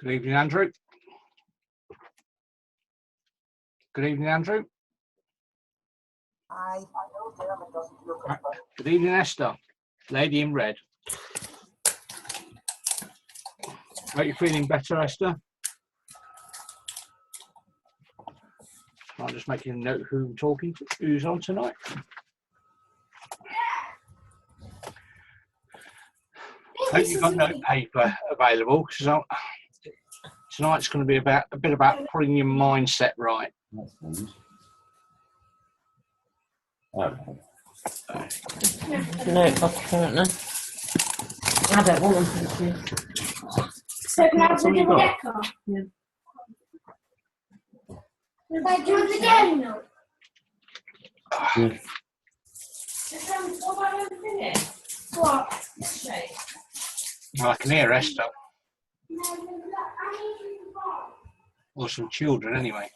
Good evening, Andrew. Good evening, Andrew. Hi. Good evening, Esther. Lady in red. Are you feeling better, Esther? I'm just making a note who I'm talking to, who's on tonight. Hope you've got note paper available, because tonight's going to be a bit about putting your mindset right. No, apparently. I don't want them, thank you. So can I have the double decker? Yeah. Do you want the dairy milk? Yeah. What? Well, I can hear Esther. Or some children, anyway.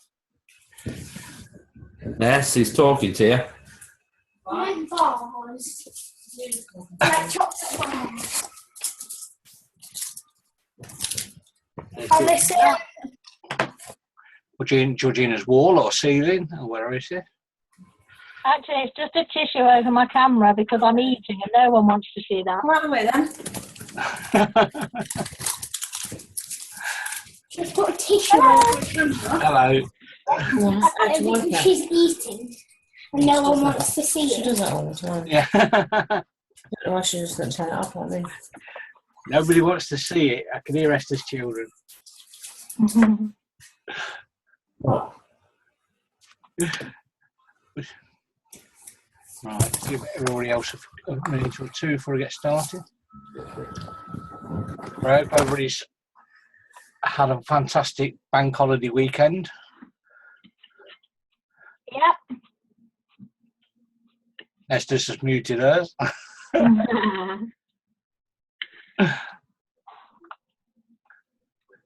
Yes, he's talking to you. Mine bars. Like chocolate bars. Oh, listen. Georgina's wall or ceiling, or where is it? Actually, it's just a tissue over my camera because I'm eating and no one wants to see that. Come out of the way then. Just put a tissue over the camera. Hello. Because she's eating and no one wants to see She it. does that all the time. Yeah. I don't know why she just doesn't turn it up on me. Nobody wants to see it. I can hear Esther's children. Right, give everybody else a minute or two before we get started. Right, everybody's had a fantastic bank holiday weekend. Yep. Esther's just muted hers.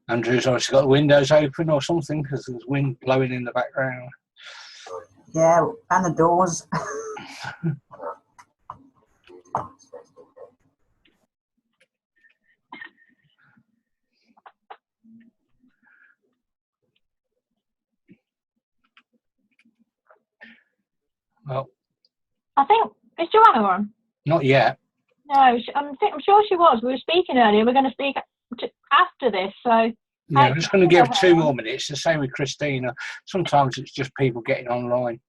Andrew's obviously got the windows open or something because there's wind blowing in the background. Yeah, and the doors. Well, I think, is Joanna on? not yet. No, I'm sure she was. We were speaking earlier. We're going to speak after this. So Yeah, I'm just going to give 2 more minutes. The same with Christina. Sometimes it's just people getting online.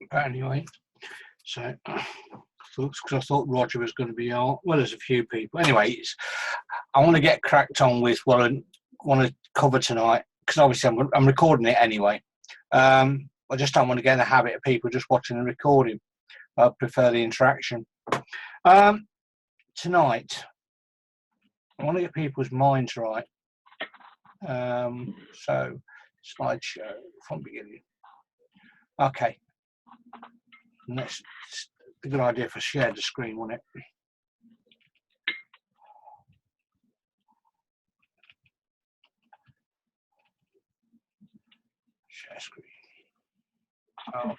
But anyway, so because I thought Roger was going to be on. Well, there's a few people. Anyway, I want to get cracked on with what I want to cover tonight because obviously I'm recording it anyway. I just don't want to get in the habit of people just watching the recording. I prefer the interaction. Tonight, I want to get people's minds right. So, slideshow from beginning. Okay. That's a good idea for share the screen, wouldn't it? Share screen. Okay.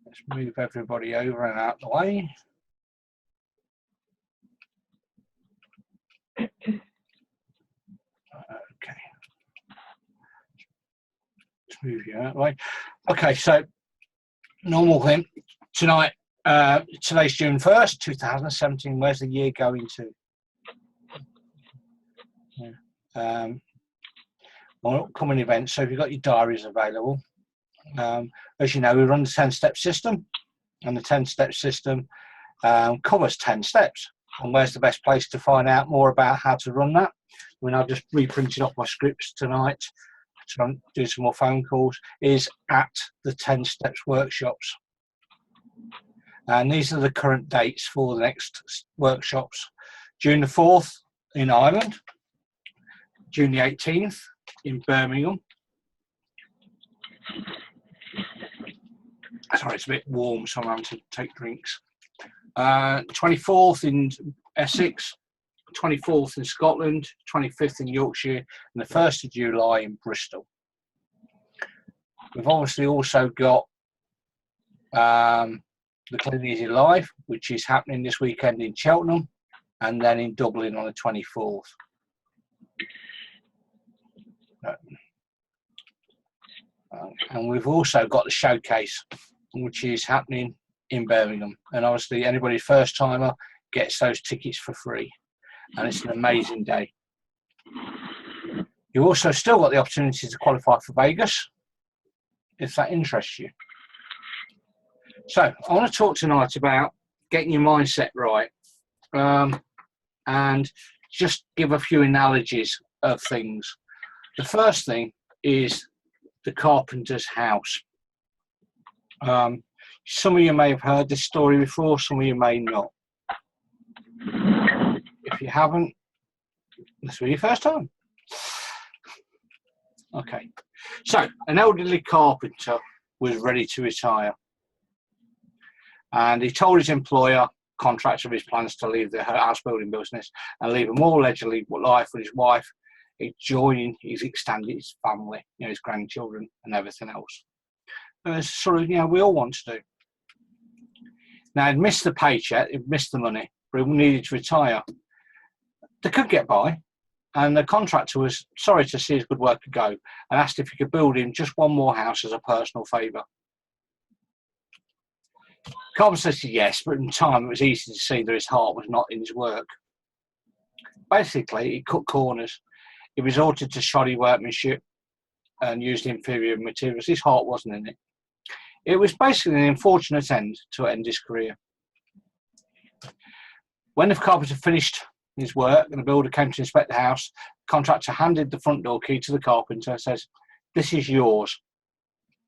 Let's move everybody over and out the way. Okay. Let's move you out the way. Okay, so normal thing tonight. Today's June 1st, 2017. Where's the year going to? Yeah. On upcoming events. So if you've got your diaries available, as you know, we run the 10-step system, and the 10-step system covers 10 steps. And where's the best place to find out more about how to run that? I mean, I've just reprinted off my scripts tonight. So I'm doing some more phone calls. Is at the 10 steps workshops. And these are the current dates for the next workshops. June the 4th in Ireland, June the 18th in Birmingham. Sorry, it's a bit warm, so I'm having to take drinks. 24th in Essex, 24th in Scotland, 25th in Yorkshire, and the 1st of July in Bristol. We've obviously also got the Clean Easy Live, which is happening this weekend in Cheltenham, and then in Dublin on the 24th. And we've also got the showcase, which is happening in Birmingham. And obviously anybody first timer gets those tickets for free. And it's an amazing day. You've also still got the opportunity to qualify for Vegas, if that interests you. So I want to talk tonight about getting your mindset right, and just give a few analogies of things. The first thing is the carpenter's house. Some of you may have heard this story before, some of you may not. If you haven't, this will be your first time. Okay, so an elderly carpenter was ready to retire, and he told his employer, contractor, of his plans to leave the house building business and leave a more leisurely life with his wife, enjoying his extended family, his grandchildren and everything else. It's sort of, we all want to do. Now, he'd missed the paycheck, he'd missed the money, but he needed to retire. They could get by, and the contractor was sorry to see his good work go and asked if he could build him just one more house as a personal favour. Carpenter said yes, but in time it was easy to see that his heart was not in his work. Basically, he cut corners. He resorted to shoddy workmanship and used inferior materials. His heart wasn't in it. It was basically an unfortunate end to end his career. When the carpenter finished his work and the builder came to inspect the house, the contractor handed the front door key to the carpenter and says, "This is yours,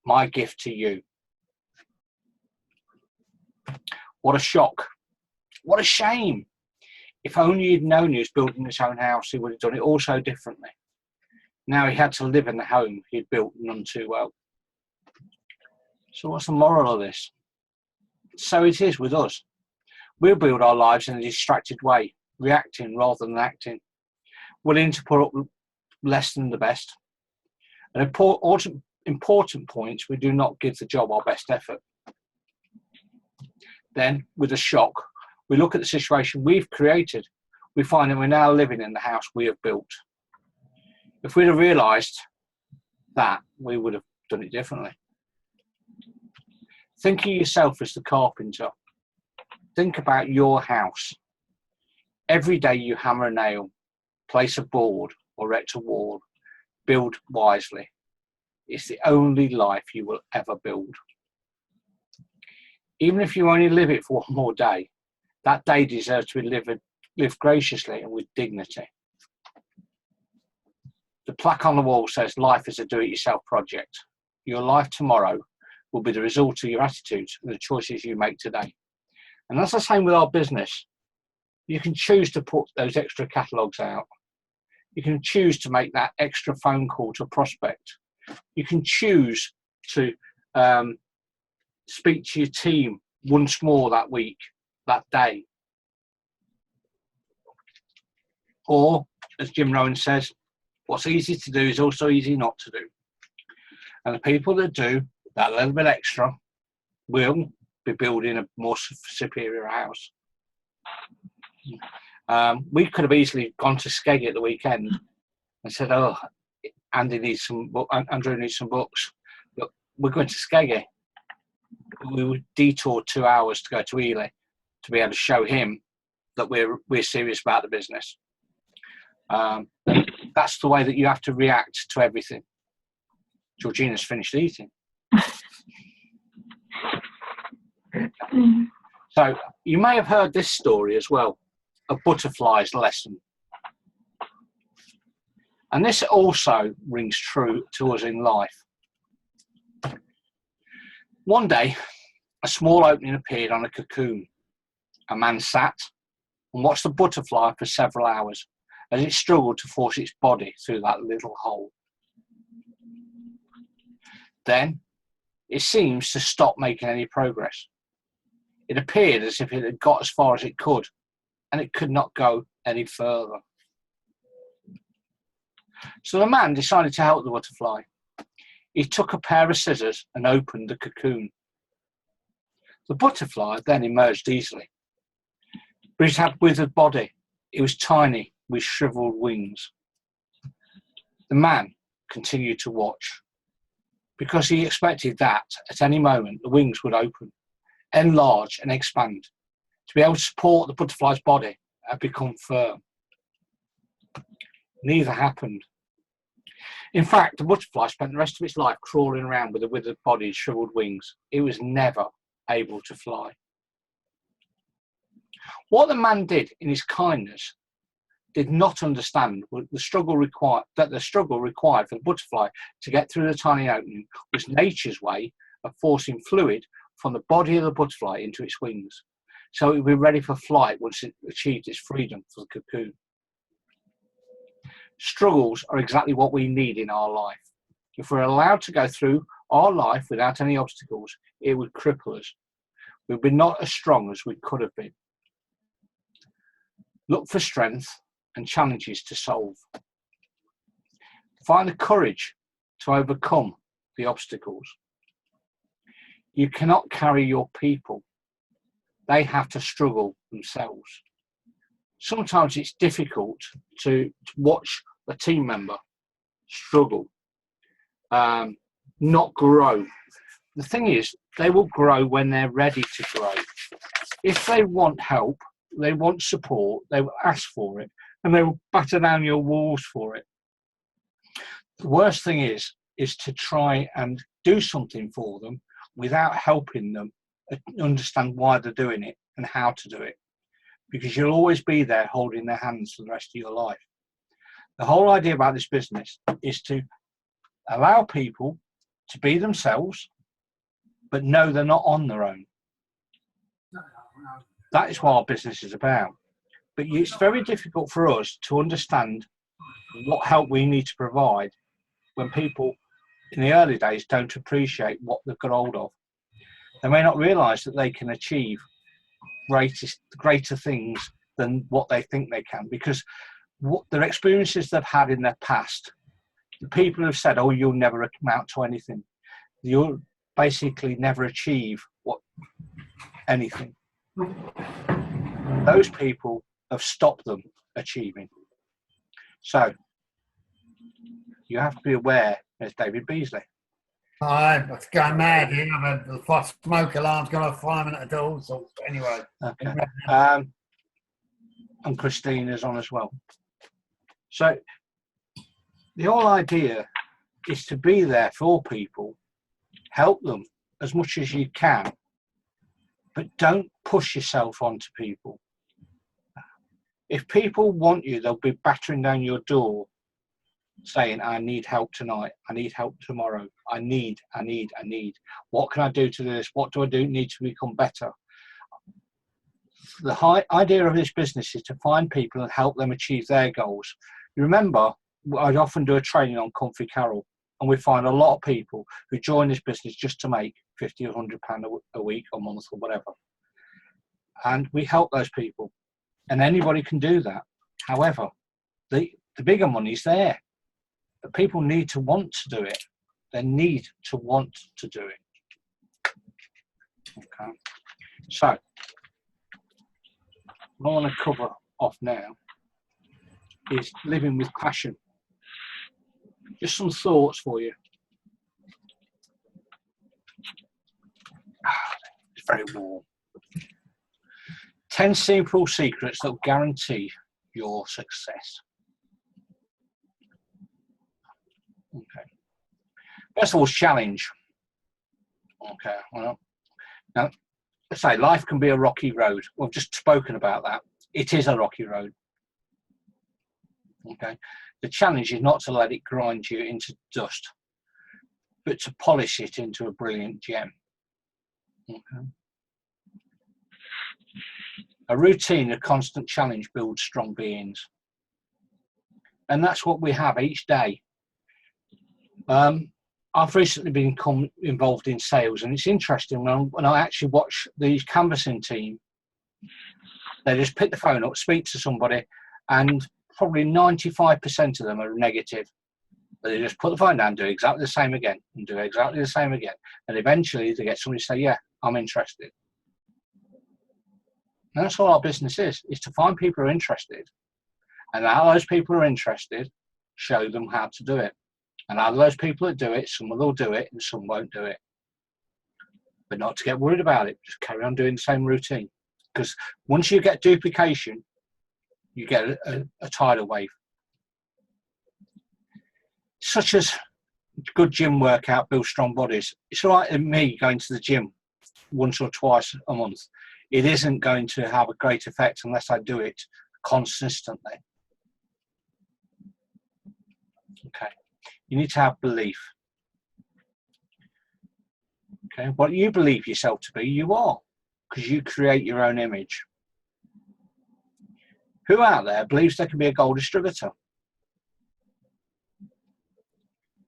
my gift to you." What a shock. What a shame. If only he'd known he was building his own house, he would have done it all so differently. Now he had to live in the home he'd built none too well. So what's the moral of this? So it is with us. We'll build our lives in a distracted way, reacting rather than acting, willing to put up less than the best. At important points, we do not give the job our best effort. Then, with a shock, we look at the situation we've created. We find that we're now living in the house we have built. If we'd have realised that, we would have done it differently. Think of yourself as the carpenter. Think about your house. Every day you hammer a nail, place a board, or erect a wall, build wisely. It's the only life you will ever build. Even if you only live it for one more day, that day deserves to be lived graciously and with dignity. The plaque on the wall says, "Life is a do-it-yourself project. Your life tomorrow will be the result of your attitudes and the choices you make today." And that's the same with our business. You can choose to put those extra catalogues out. You can choose to make that extra phone call to a prospect. You can choose to speak to your team once more that week, that day. Or, as Jim Rohn says, what's easy to do is also easy not to do. And the people that do that little bit extra will be building a more superior house. We could have easily gone to Skeggy at the weekend and said, "Oh, Andrew needs some books. Look, we're going to Skeggy." We would detour 2 hours to go to Ely to be able to show him that we're serious about the business. That's the way that you have to react to everything. Georgina's finished eating. So you may have heard this story as well, a butterfly's lesson. And this also rings true to us in life. One day, a small opening appeared on a cocoon. A man sat and watched the butterfly for several hours as it struggled to force its body through that little hole. Then, it seems to stop making any progress. It appeared as if it had got as far as it could, and it could not go any further. So the man decided to help the butterfly. He took a pair of scissors and opened the cocoon. The butterfly then emerged easily, but it had withered body. It was tiny with shriveled wings. The man continued to watch because he expected that at any moment the wings would open, enlarge and expand to be able to support the butterfly's body and become firm. Neither happened. In fact, the butterfly spent the rest of its life crawling around with a withered body and shriveled wings. It was never able to fly. What the man did in his kindness did not understand the struggle required for the butterfly to get through the tiny opening was nature's way of forcing fluid from the body of the butterfly into its wings, so it would be ready for flight once it achieved its freedom from the cocoon. Struggles are exactly what we need in our life. If we're allowed to go through our life without any obstacles, it would cripple us. We'd be not as strong as we could have been. Look for strength and challenges to solve. Find the courage to overcome the obstacles. You cannot carry your people. They have to struggle themselves. Sometimes it's difficult to watch a team member struggle, not grow. The thing is, they will grow when they're ready to grow. If they want help, they want support, they will ask for it, and they will batter down your walls for it. The worst thing is to try and do something for them without helping them understand why they're doing it and how to do it, because you'll always be there holding their hands for the rest of your life. The whole idea about this business is to allow people to be themselves, but know they're not on their own. That is what our business is about. But it's very difficult for us to understand what help we need to provide when people in the early days don't appreciate what they've got hold of. They may not realise that they can achieve greater things than what they think they can, because what their experiences they've had in their past, the people who've said, oh, you'll never amount to anything, you'll basically never achieve anything. Those people have stopped them achieving. So you have to be aware, as David Beasley. I'm going mad here. The smoke alarm's gone off 5 minutes at all. So anyway. Okay. And Christina's on as well. So the whole idea is to be there for people, help them as much as you can, but don't push yourself onto people. If people want you, they'll be battering down your door saying, I need help tonight, I need help tomorrow, I need. What can I do to do this? What do I need to become better? The idea of this business is to find people and help them achieve their goals. You remember, I'd often do a training on Comfy Carol, and we find a lot of people who join this business just to make £50 or £100 a week or month or whatever. And we help those people, and anybody can do that. However, the bigger money's there. But people need to want to do it. They need to want to do it. Okay. So, what I want to cover off now is living with passion. Just some thoughts for you. It's very warm. 10 simple secrets that will guarantee your success. Okay. First of all, challenge. Okay. Well, now, let's say life can be a rocky road. We've just spoken about that. It is a rocky road. Okay. The challenge is not to let it grind you into dust, but to polish it into a brilliant gem. Okay. A routine, a constant challenge builds strong beings. And that's what we have each day. I've recently been involved in sales, and it's interesting when I actually watch these canvassing team. They just pick the phone up, speak to somebody, and probably 95% of them are negative. They just put the phone down, do exactly the same again, and do exactly the same again. And eventually they get somebody to say, yeah, I'm interested. And that's all our business is to find people who are interested. And out of those people who are interested, show them how to do it. And out of those people that do it, some will do it and some won't do it. But not to get worried about it, just carry on doing the same routine. Because once you get duplication, you get a tidal wave. Such as good gym workout builds strong bodies. It's all right in me going to the gym once or twice a month. It isn't going to have a great effect unless I do it consistently. Okay. You need to have belief. Okay. What you believe yourself to be, you are, because you create your own image. Who out there believes they can be a gold distributor?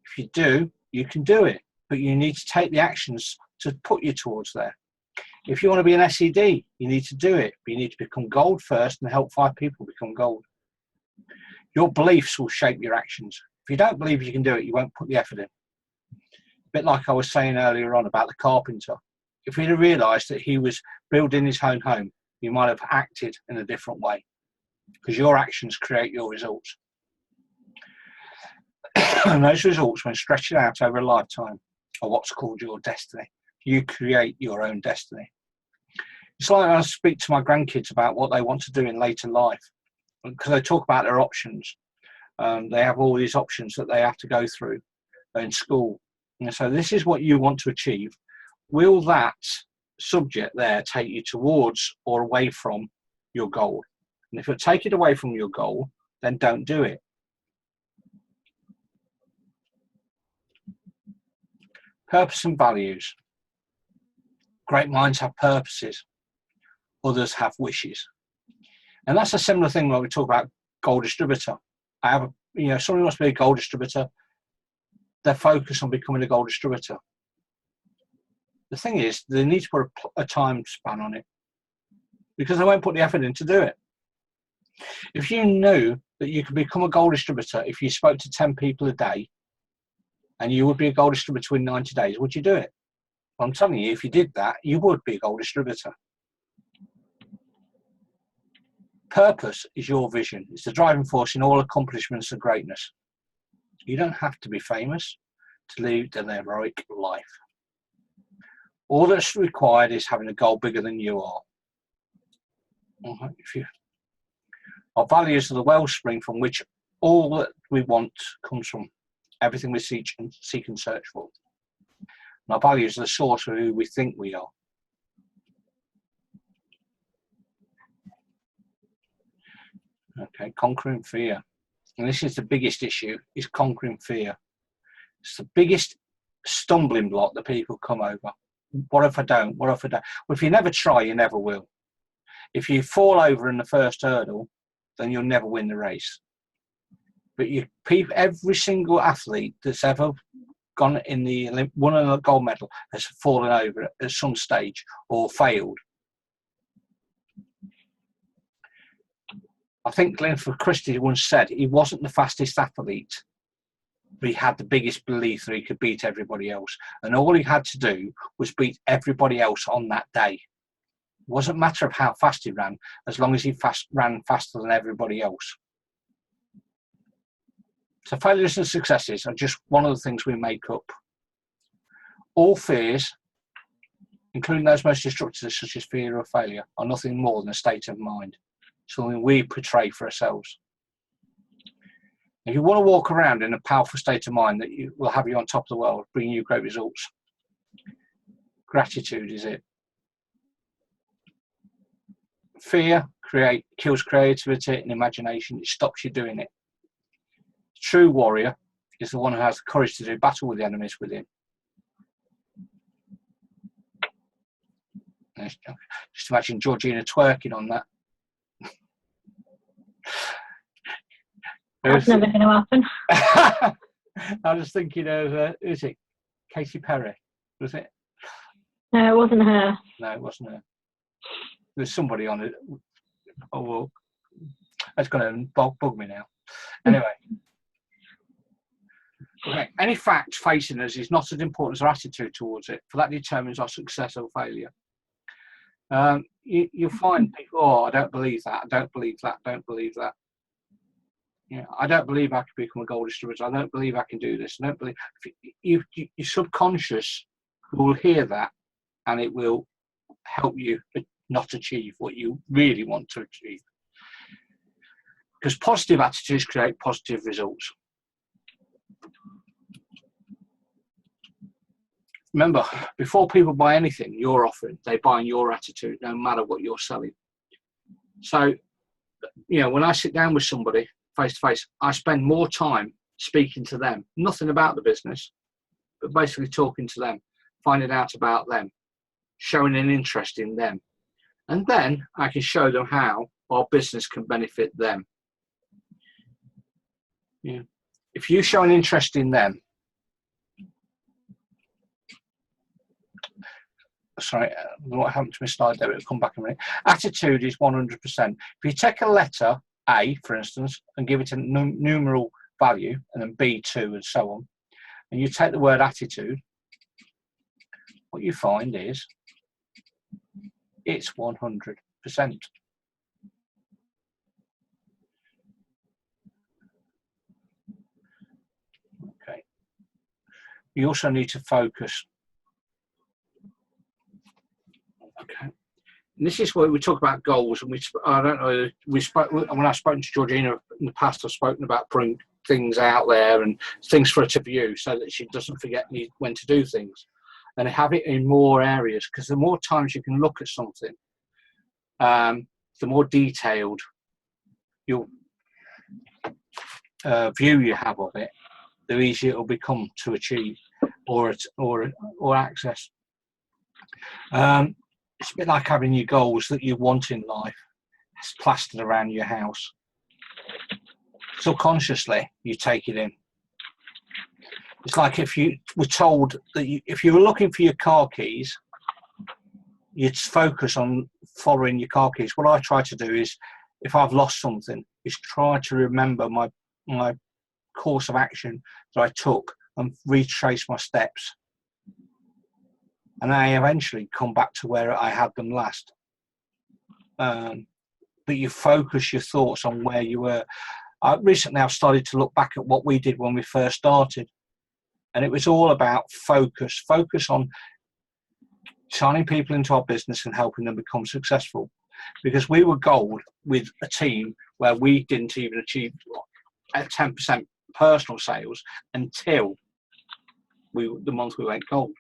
If you do, you can do it, but you need to take the actions to put you towards there. If you want to be an SED, you need to do it, but you need to become gold first and help 5 people become gold. Your beliefs will shape your actions. If you don't believe you can do it, you won't put the effort in. A bit like I was saying earlier on about the carpenter. If he'd have realised that he was building his own home, he might have acted in a different way, because your actions create your results. And those results, when stretched out over a lifetime, are what's called your destiny. You create your own destiny. It's like I speak to my grandkids about what they want to do in later life, because they talk about their options. They have all these options that they have to go through in school. And so this is what you want to achieve. Will that subject there take you towards or away from your goal? And if it'll take it away from your goal, then don't do it. Purpose and values. Great minds have purposes. Others have wishes. And that's a similar thing when we talk about gold distributor. Somebody wants to be a gold distributor. They're focused on becoming a gold distributor. The thing is, they need to put a time span on it, because they won't put the effort in to do it. If you knew that you could become a gold distributor if you spoke to 10 people a day, and you would be a gold distributor in 90 days, would you do it? Well, I'm telling you, if you did that, you would be a gold distributor. Purpose is your vision. It's the driving force in all accomplishments of greatness. You don't have to be famous to lead an heroic life. All that's required is having a goal bigger than you are. Our values are the wellspring from which all that we want comes from. Everything we seek and search for. And our values are the source of who we think we are. Okay, conquering fear. And this is the biggest issue, is conquering fear. It's the biggest stumbling block that people come over. What if I don't? What if I don't? Well, if you never try, you never will. If you fall over in the first hurdle, then you'll never win the race. But every single athlete that's ever won a gold medal has fallen over at some stage or failed. I think Glenford Christie once said he wasn't the fastest athlete, but he had the biggest belief that he could beat everybody else. And all he had to do was beat everybody else on that day. It wasn't a matter of how fast he ran, as long as he ran faster than everybody else. So failures and successes are just one of the things we make up. All fears, including those most destructive, such as fear of failure, are nothing more than a state of mind, something we portray for ourselves. If you want to walk around in a powerful state of mind that will have you on top of the world, bringing you great results, gratitude is it. Fear kills creativity and imagination. It stops you doing it. True warrior is the one who has the courage to do battle with the enemies within. Just imagine Georgina twerking on that. That's never going to happen. I was thinking of, who is it? Katy Perry, was it? No, it wasn't her. No, it wasn't her. There's somebody on it. Oh, well, that's going to bug me now. Anyway. Okay. Any fact facing us is not as important as our attitude towards it, for that determines our success or failure. You'll find people, oh, I don't believe that, I don't believe that, I don't believe that. Yeah, I don't believe I can become a gold distributor, I don't believe I can do this, I don't believe. Your subconscious will hear that, and it will help you not achieve what you really want to achieve. Because positive attitudes create positive results. Remember, before people buy anything you're offering, they buy your attitude, no matter what you're selling. So, when I sit down with somebody face to face, I spend more time speaking to them, nothing about the business, but basically talking to them, finding out about them, showing an interest in them. And then I can show them how our business can benefit them. Yeah. If you show an interest in them, sorry, what happened to my slide there? It'll come back in a minute. Attitude is 100%. If you take a letter A, for instance, and give it a numeral value, and then B2 and so on, and you take the word attitude, what you find is it's 100%. Okay. You also need to focus. Okay. And this is where we talk about goals, and I don't know, we spoke when I've spoken to Georgina in the past. I've spoken about putting things out there and things for her to view, so that she doesn't forget when to do things, and have it in more areas. Because the more times you can look at something, the more detailed your view you have of it, the easier it will become to achieve or access. It's a bit like having your goals that you want in life plastered around your house. Subconsciously, you take it in. It's like if you were told that if you were looking for your car keys, you'd focus on following your car keys. What I try to do is, if I've lost something, is try to remember my course of action that I took and retrace my steps. And I eventually come back to where I had them last. But you focus your thoughts on where you were. Recently, I've started to look back at what we did when we first started. And it was all about focus. Focus on signing people into our business and helping them become successful. Because we were gold with a team where we didn't even achieve 10% personal sales until the month we went gold.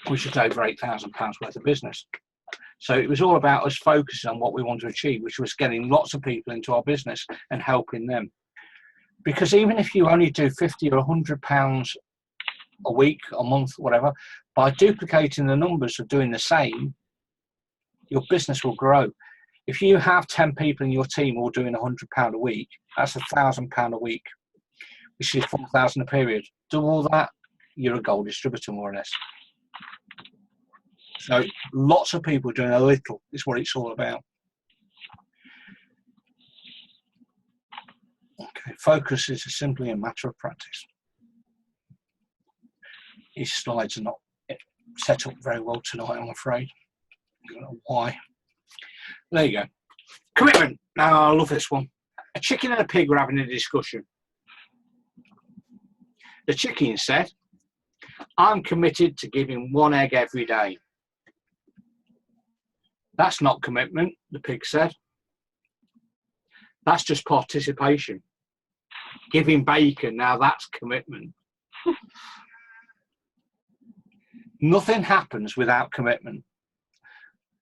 Which is over £8,000 worth of business. So it was all about us focusing on what we want to achieve, which was getting lots of people into our business and helping them. Because even if you only do £50 or £100 a week, a month, whatever, by duplicating the numbers of doing the same, your business will grow. If you have 10 people in your team all doing £100 a week, that's £1,000 a week, which is 4,000 a period. Do all that, you're a gold distributor, more or less. So lots of people doing a little is what it's all about. Okay, focus is simply a matter of practice. These slides are not set up very well tonight, I'm afraid. I don't know why. There you go. Commitment. Now, I love this one. A chicken and a pig were having a discussion. The chicken said, "I'm committed to giving 1 egg every day." "That's not commitment," the pig said. "That's just participation. Giving bacon, now that's commitment." Nothing happens without commitment.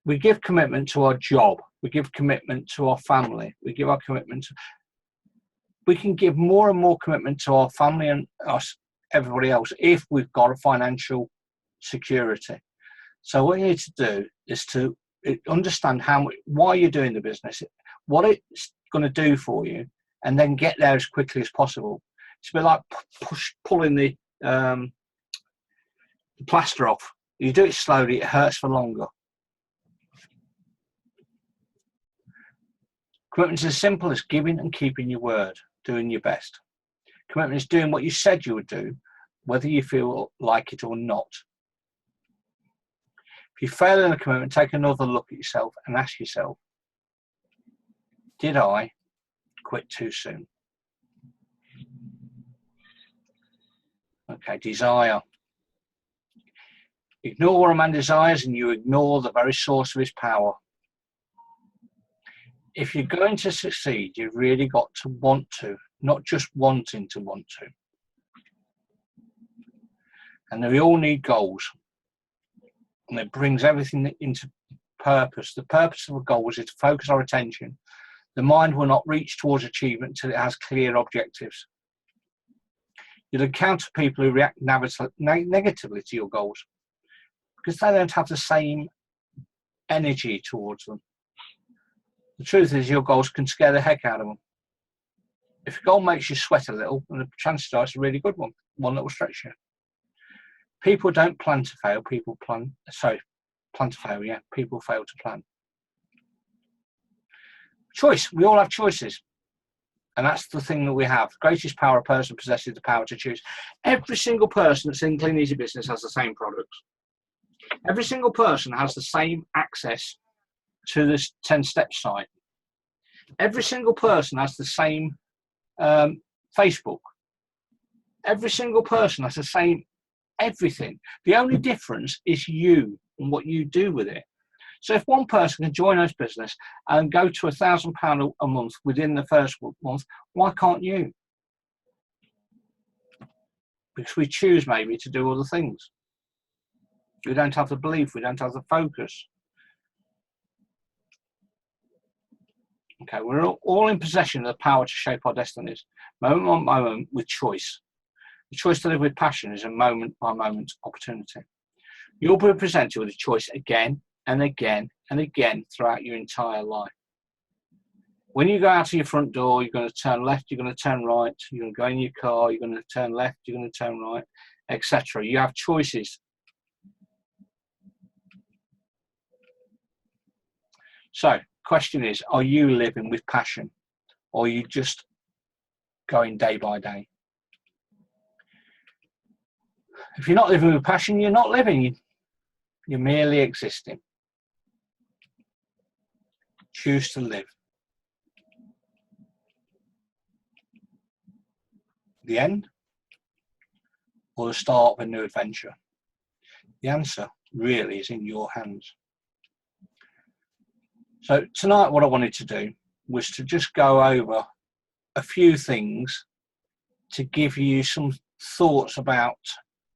We give commitment to our job. We give commitment to our family. We give our commitment to... We can give more and more commitment to our family and us, everybody else, if we've got a financial security. So what you need to do is to understand why you're doing the business, what it's going to do for you, and then get there as quickly as possible. It's a bit like pulling the the plaster off. You do it slowly, it hurts for longer. Commitment is as simple as giving and keeping your word, doing your best. Commitment is doing what you said you would do, whether you feel like it or not. If you fail in a commitment, take another look at yourself and ask yourself, did I quit too soon? Okay, desire. Ignore what a man desires and you ignore the very source of his power. If you're going to succeed, you've really got to want to, not just wanting to want to. And we all need goals. And it brings everything into purpose. The purpose of a goal is to focus our attention. The mind will not reach towards achievement until it has clear objectives. You'll encounter people who react negatively to your goals because they don't have the same energy towards them. The truth is your goals can scare the heck out of them. If a goal makes you sweat a little, then the chances are it's a really good one that will stretch you. People don't plan to fail, people plan to fail, yeah. People fail to plan. Choice, we all have choices. And that's the thing that we have. The greatest power a person possesses the power to choose. Every single person that's in Clean Easy Business has the same products. Every single person has the same access to this 10-step site. Every single person has the same Facebook. Every single person has the same everything. The only difference is you and what you do with it. So if one person can join us business and go to £1,000 a month within the first month, why can't you? Because we choose maybe to do other things. We don't have the belief, we don't have the focus. Okay, we're all in possession of the power to shape our destinies, moment by moment with choice. The choice to live with passion is a moment-by-moment opportunity. You'll be presented with a choice again and again and again throughout your entire life. When you go out of your front door, you're going to turn left, you're going to turn right, you're going to go in your car, you're going to turn left, you're going to turn right, etc. You have choices. So, question is, are you living with passion, or are you just going day by day? If you're not living with passion, you're not living. You're merely existing. Choose to live. The end or the start of a new adventure? The answer really is in your hands. So tonight what I wanted to do was to just go over a few things to give you some thoughts about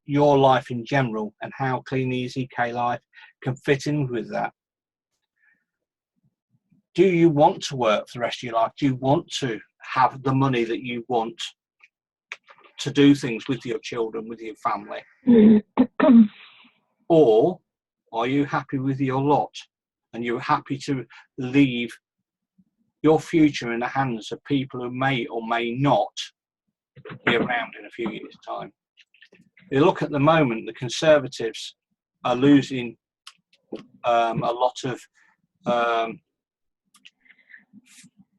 your life in general and how Clean Easy K Life can fit in with that. Do you want to work for the rest of your life? Do you want to have the money that you want to do things with your children, with your family? Or are you happy with your lot and you're happy to leave your future in the hands of people who may or may not be around in a few years' time? You look at the moment, the Conservatives are losing a lot of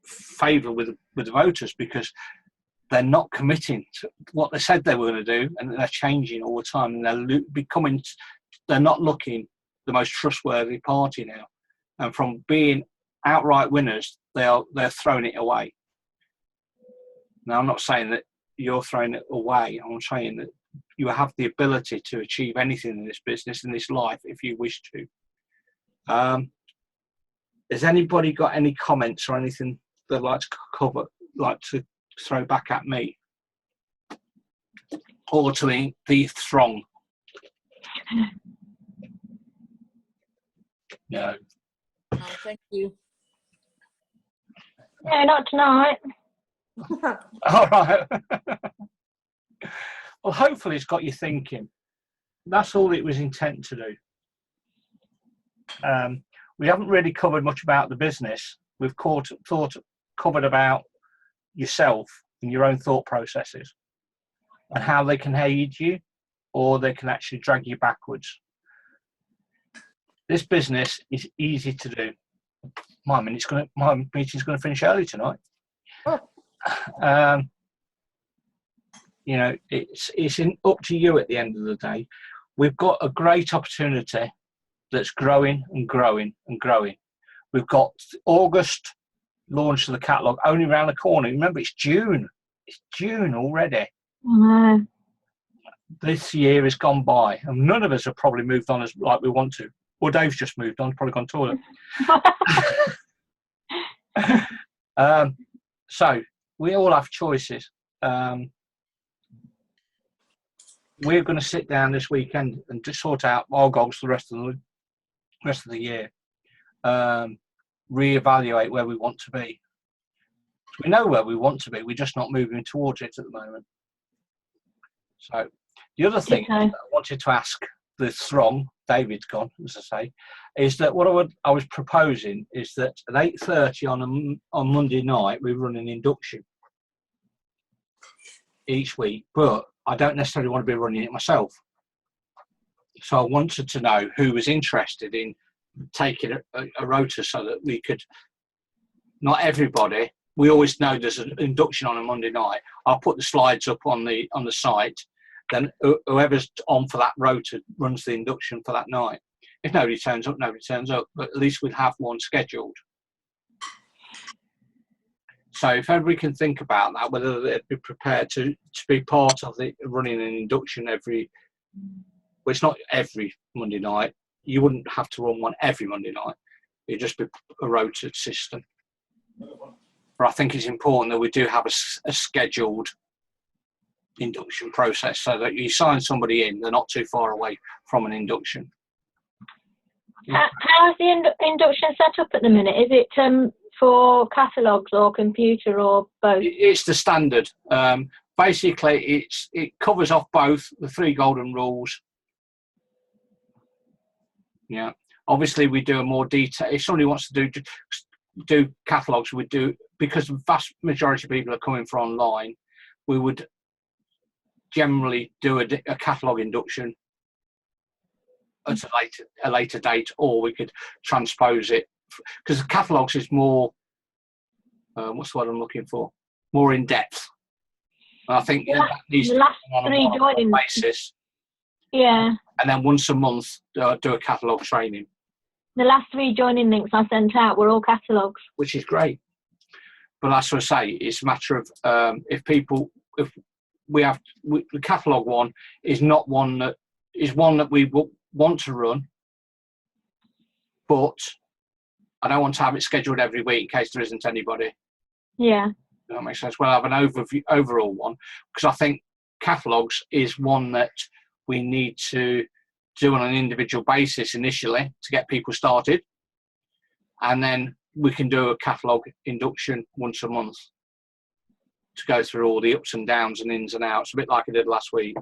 favour with the voters because they're not committing to what they said they were going to do, and they're changing all the time, and they're not looking the most trustworthy party now. And from being outright winners, they're throwing it away. Now, I'm not saying that you're throwing it away. I'm saying that you have the ability to achieve anything in this business, in this life, if you wish to. Has anybody got any comments or anything they'd like to throw back at me or to the throng? No. No, thank you. No, not tonight. All right. Well, hopefully it's got you thinking. That's all it was intent to do. We haven't really covered much about the business. We've covered about yourself and your own thought processes. and how they can aid you, or they can actually drag you backwards. This business is easy to do. My meeting's going to finish early tonight. Oh. You know, it's up to you at the end of the day. We've got a great opportunity that's growing and growing and growing. We've got August launch of the catalogue only around the corner. Remember, it's June. It's June already. No. This year has gone by, and none of us have probably moved on as like we want to. Well, Dave's just moved on, probably gone toilet. So we all have choices. We're going to sit down this weekend and just sort out our goals for the rest of the year. Reevaluate where we want to be. We know where we want to be. We're just not moving towards it at the moment. So the other thing that I wanted to ask the throng, David's gone, as I say, is that what I was proposing is that at 8:30 on Monday night we run an induction each week, but I don't necessarily want to be running it myself. So I wanted to know who was interested in taking a rota so that we could, not everybody, we always know there's an induction on a Monday night. I'll put the slides up on the site, then whoever's on for that rota runs the induction for that night. If nobody turns up, nobody turns up, but at least we'd have one scheduled. So if everybody can think about that, whether they'd be prepared to be part of the running an induction every, well, it's not every Monday night. You wouldn't have to run one every Monday night. It'd just be a rotated system. But I think it's important that we do have a scheduled induction process so that you sign somebody in, they're not too far away from an induction. How's the induction set up at the minute? Is it for catalogues or computer or both? It's the standard. Basically, it covers off both the 3 golden rules. Yeah. Obviously, we do a more detail. If somebody wants to do catalogues, we do, because the vast majority of people are coming from online. We would generally do a catalogue induction at a later date, or we could transpose it, because the catalogues is more what's the word I'm looking for? More in depth. And I think that needs to be on a one-on-one basis. Yeah. And then once a month, do a catalogue training. The last 3 joining links I sent out were all catalogues. Which is great. But that's what I say, it's a matter of if the catalogue one is not one that we want to run, but I don't want to have it scheduled every week in case there isn't anybody. Yeah. That makes sense. We'll have an overall one, because I think catalogues is one that we need to do on an individual basis initially to get people started, and then we can do a catalogue induction once a month to go through all the ups and downs and ins and outs, a bit like I did last week.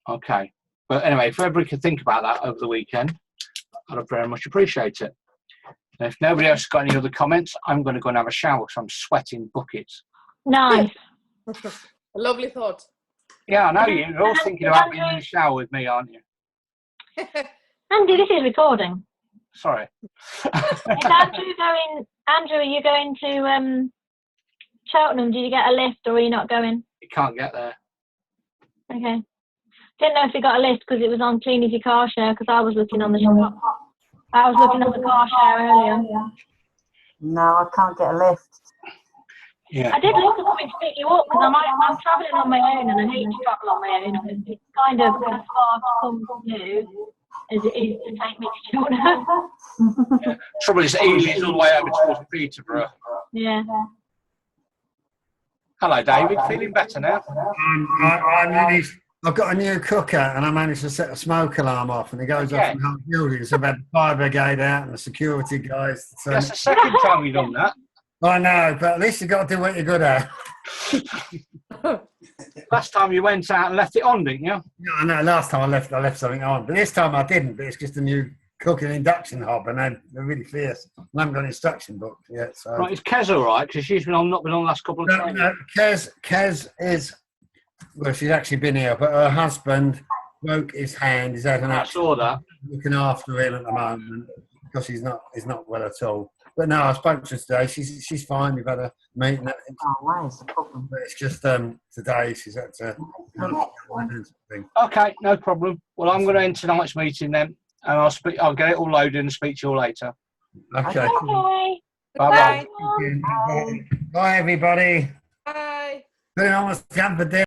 Okay. But anyway, if everybody can think about that over the weekend, I'd very much appreciate it. And if nobody else has got any other comments, I'm going to go and have a shower because I'm sweating buckets. Nice. A lovely thought. Yeah, I know you're all thinking about being in the shower with me, aren't you? Andy, this is recording. Sorry. Is Andrew, are you going to Cheltenham? Did you get a lift, or are you not going? You can't get there. Okay. Didn't know if you got a lift because it was on Clean Easy Car Share, because I was looking on the shop. I was looking at the car share earlier. No, I can't get a lift. Yeah. I did look at something to pick you up because I'm travelling on my own and I hate to travel on my own. It's kind of as far to come to you as it is to take me to Cheltenham. Yeah. Trouble is, Easy's all the way over towards Peterborough. Yeah. Hello, David. Feeling better now? I've got a new cooker and I managed to set a smoke alarm off, and it goes off in half building. So I've had the fire brigade out and the security guys. That's the second time you've done that. I know, but at least you've got to do what you're good at. Last time you went out and left it on, didn't you? Yeah, I know. Last time I left something on, but this time I didn't. But it's just a new cooking induction hob, and they're really fierce. I haven't got an instruction book yet. So. Right, is Kez all right? Because she's not been on the last couple of times. No, Kez is, well, she's actually been here, but her husband broke his hand. He's had an I accident. saw that. Looking after him at the moment because he's not well at all. But no, I spoke to her today. She's fine. We've had a meeting. Oh, where's the problem? But it's just today she's had to. Okay, no problem. Well, I'm going to end tonight's meeting then, and I'll get it all loaded and speak to you all later. Okay. Bye. Bye bye. Bye, everybody. Bye. Doing almost time for dinner.